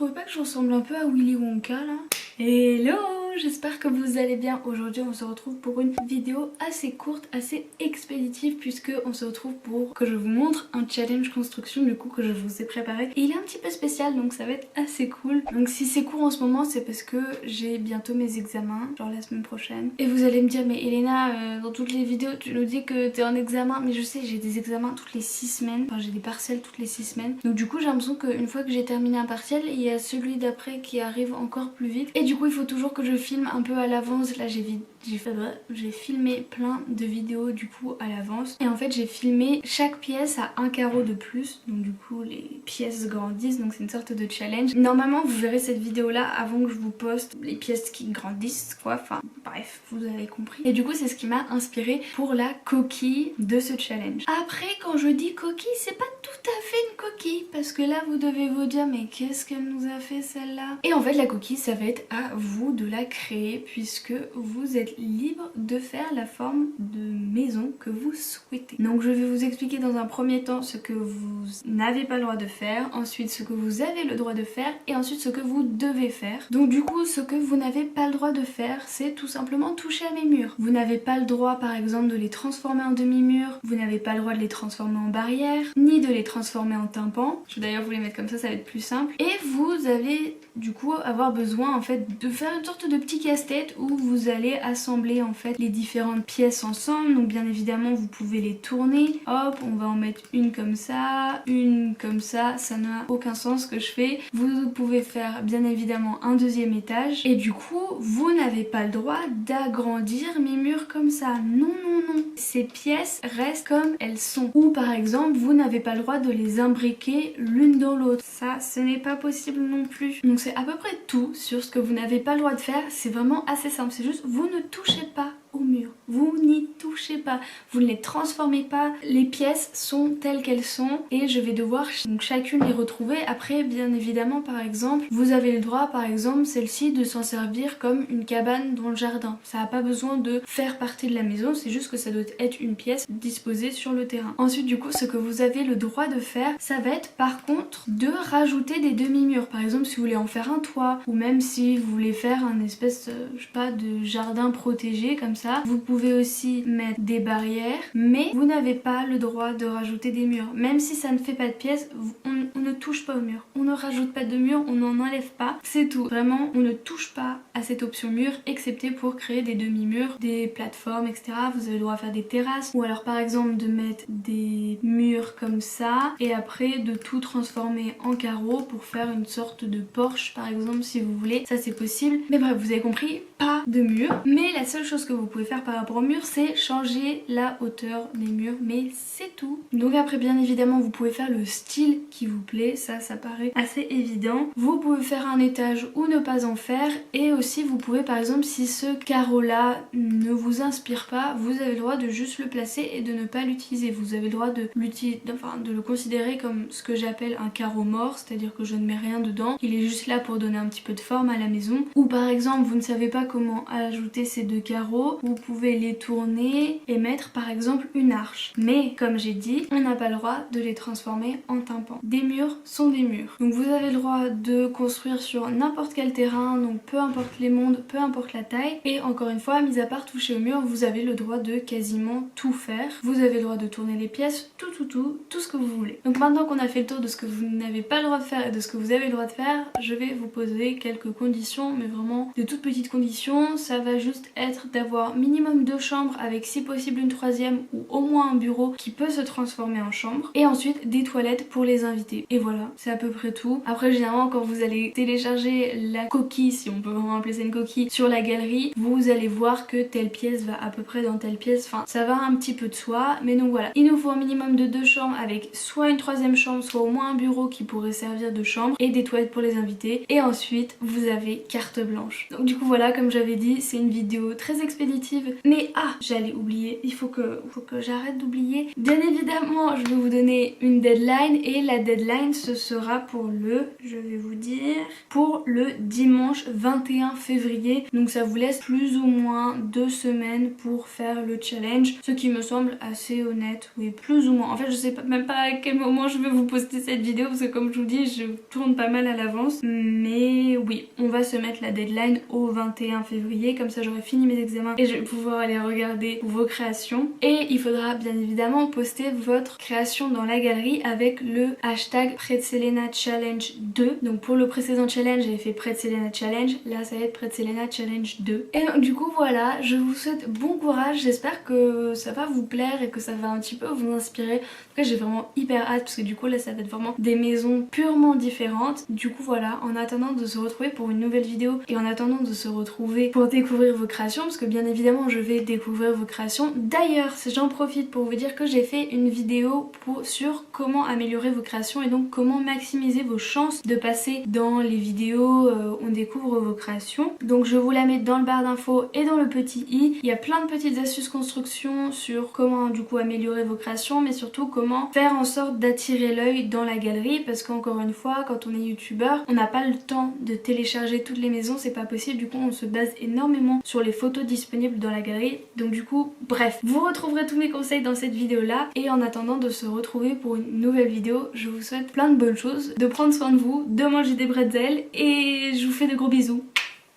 trouvez pas que je ressemble un peu à Willy Wonka là? Hello, j'espère que vous allez bien. Aujourd'hui on se retrouve pour une vidéo assez courte, assez expéditive, puisque on se retrouve pour que je vous montre un challenge construction du coup que je vous ai préparé. Et il est un petit peu spécial donc ça va être assez cool. Donc si c'est court en ce moment c'est parce que j'ai bientôt mes examens, genre la semaine prochaine. Et vous allez me dire mais Elena, dans toutes les vidéos tu nous dis que t'es en examen. Mais je sais, j'ai des examens toutes les 6 semaines, enfin j'ai des partiels toutes les 6 semaines. Donc du coup j'ai l'impression qu'une fois que j'ai terminé un partiel, il y a celui d'après qui arrive encore plus vite. Et du coup il faut toujours que je filme un peu à l'avance. Là j'ai filmé plein de vidéos du coup à l'avance. Et en fait j'ai filmé chaque pièce à un carreau de plus. Donc du coup les pièces grandissent, donc c'est une sorte de challenge. Normalement vous verrez cette vidéo là avant que je vous poste les pièces qui grandissent quoi. Enfin bref, vous avez compris. Et du coup c'est ce qui m'a inspiré pour la coquille de ce challenge. Après quand je dis coquille, c'est pas tout à fait une coquille, parce que là vous devez vous dire mais qu'est-ce qu'elle nous a fait celle-là? Et en fait la coquille ça va être à vous de la créer, puisque vous êtes libre de faire la forme de maison que vous souhaitez. Donc je vais vous expliquer dans un premier temps ce que vous n'avez pas le droit de faire, ensuite ce que vous avez le droit de faire et ensuite ce que vous devez faire. Donc du coup ce que vous n'avez pas le droit de faire, c'est tout simplement toucher à mes murs. Vous n'avez pas le droit par exemple de les transformer en demi-murs, vous n'avez pas le droit de les transformer en barrière, ni de les transformer en tympan. Je vais d'ailleurs vous les mettre comme ça va être plus simple. Et vous allez du coup avoir besoin en fait de faire une sorte de petit casse-tête où vous allez assembler en fait les différentes pièces ensemble. Donc bien évidemment vous pouvez les tourner, hop on va en mettre une comme ça n'a aucun sens ce que je fais. Vous pouvez faire bien évidemment un deuxième étage et du coup vous n'avez pas le droit d'agrandir mes murs comme ça, non non non, ces pièces restent comme elles sont. Ou par exemple vous n'avez pas le droit de les imbriquer l'une dans l'autre, ça ce n'est pas possible non plus. Donc c'est à peu près tout sur ce que vous n'avez pas le droit de faire. C'est vraiment assez simple, c'est juste vous ne touchez pas au mur, vous n'y touchez pas, vous ne les transformez pas, les pièces sont telles qu'elles sont et je vais devoir donc chacune les retrouver. Après bien évidemment par exemple vous avez le droit par exemple celle-ci de s'en servir comme une cabane dans le jardin, ça n'a pas besoin de faire partie de la maison, c'est juste que ça doit être une pièce disposée sur le terrain. Ensuite du coup ce que vous avez le droit de faire, ça va être par contre de rajouter des demi-murs. Par exemple si vous voulez en faire un toit ou même si vous voulez faire un espèce je sais pas de jardin protégé comme ça. Vous pouvez aussi mettre des barrières, mais vous n'avez pas le droit de rajouter des murs. Même si ça ne fait pas de pièces, on ne touche pas au mur. On ne rajoute pas de mur, on n'en enlève pas. C'est tout. Vraiment, on ne touche pas à cette option mur, excepté pour créer des demi-murs, des plateformes, etc. Vous avez le droit de faire des terrasses, ou alors par exemple de mettre des murs comme ça, et après de tout transformer en carreaux pour faire une sorte de porche par exemple si vous voulez. Ça c'est possible. Mais bref, vous avez compris, pas de mur. Mais la seule chose que vous pouvez faire par rapport au mur, c'est changer la hauteur des murs, mais c'est tout. Donc après bien évidemment vous pouvez faire le style qui vous plaît, ça paraît assez évident. Vous pouvez faire un étage ou ne pas en faire, et aussi vous pouvez par exemple si ce carreau là ne vous inspire pas, vous avez le droit de juste le placer et de ne pas l'utiliser. Vous avez le droit de le considérer comme ce que j'appelle un carreau mort, c'est-à-dire que je ne mets rien dedans, il est juste là pour donner un petit peu de forme à la maison. Ou par exemple vous ne savez pas comment ajouter ces deux carreaux, vous pouvez les tourner et mettre par exemple une arche. Mais comme j'ai dit, on n'a pas le droit de les transformer en tympan. Des murs sont des murs. Donc vous avez le droit de construire sur n'importe quel terrain, donc peu importe les mondes, peu importe la taille. Et encore une fois, mis à part toucher au mur, vous avez le droit de quasiment tout faire. Vous avez le droit de tourner les pièces, tout ce que vous voulez. Donc maintenant qu'on a fait le tour de ce que vous n'avez pas le droit de faire et de ce que vous avez le droit de faire, je vais vous poser quelques conditions, mais vraiment de toutes petites conditions. Ça va juste être d'avoir minimum 2 chambres avec si possible une troisième ou au moins un bureau qui peut se transformer en chambre, et ensuite des toilettes pour les invités. Et voilà, c'est à peu près tout. Après généralement quand vous allez télécharger la coquille, si on peut vraiment appeler ça une coquille, sur la galerie, vous allez voir que telle pièce va à peu près dans telle pièce, enfin ça va un petit peu de soi. Mais donc voilà, il nous faut un minimum de 2 chambres avec soit une troisième chambre, soit au moins un bureau qui pourrait servir de chambre, et des toilettes pour les invités, et ensuite vous avez carte blanche. Donc du coup voilà, comme j'avais dit, c'est une vidéo très expéditive Mais j'allais oublier, il faut que j'arrête d'oublier. Bien évidemment, je vais vous donner une deadline et la deadline ce sera pour le dimanche 21 février. Donc ça vous laisse plus ou moins 2 semaines pour faire le challenge, ce qui me semble assez honnête. Oui, plus ou moins. En fait, je sais même pas à quel moment je vais vous poster cette vidéo parce que comme je vous dis, je tourne pas mal à l'avance. Mais oui, on va se mettre la deadline au 21 février, comme ça j'aurai fini mes examens et je vais pouvoir aller regarder vos créations. Et il faudra bien évidemment poster votre création dans la galerie avec le hashtag Pretselena Challenge 2. Donc pour le précédent challenge, j'avais fait Pretselena Challenge, là ça va être Pretselena Challenge 2. Et donc du coup voilà, je vous souhaite bon courage, j'espère que ça va vous plaire et que ça va un petit peu vous inspirer. En tout cas j'ai vraiment hyper hâte parce que du coup là ça va être vraiment des maisons purement différentes. Du coup voilà, en attendant de se retrouver pour une nouvelle vidéo et en attendant de se retrouver pour découvrir vos créations, parce que bien évidemment je vais découvrir vos créations. D'ailleurs j'en profite pour vous dire que j'ai fait une vidéo sur comment améliorer vos créations et donc comment maximiser vos chances de passer dans les vidéos où on découvre vos créations. Donc je vous la mets dans le barre d'infos et dans le petit i. Il y a plein de petites astuces construction sur comment du coup améliorer vos créations, mais surtout comment faire en sorte d'attirer l'œil dans la galerie, parce qu'encore une fois quand on est youtubeur on n'a pas le temps de télécharger toutes les maisons, c'est pas possible, du coup on se base énormément sur les photos disponibles dans la galerie. Donc du coup bref, vous retrouverez tous mes conseils dans cette vidéo là et en attendant de se retrouver pour une nouvelle vidéo, je vous souhaite plein de bonnes choses, de prendre soin de vous, de manger des bretzels et je vous fais de gros bisous.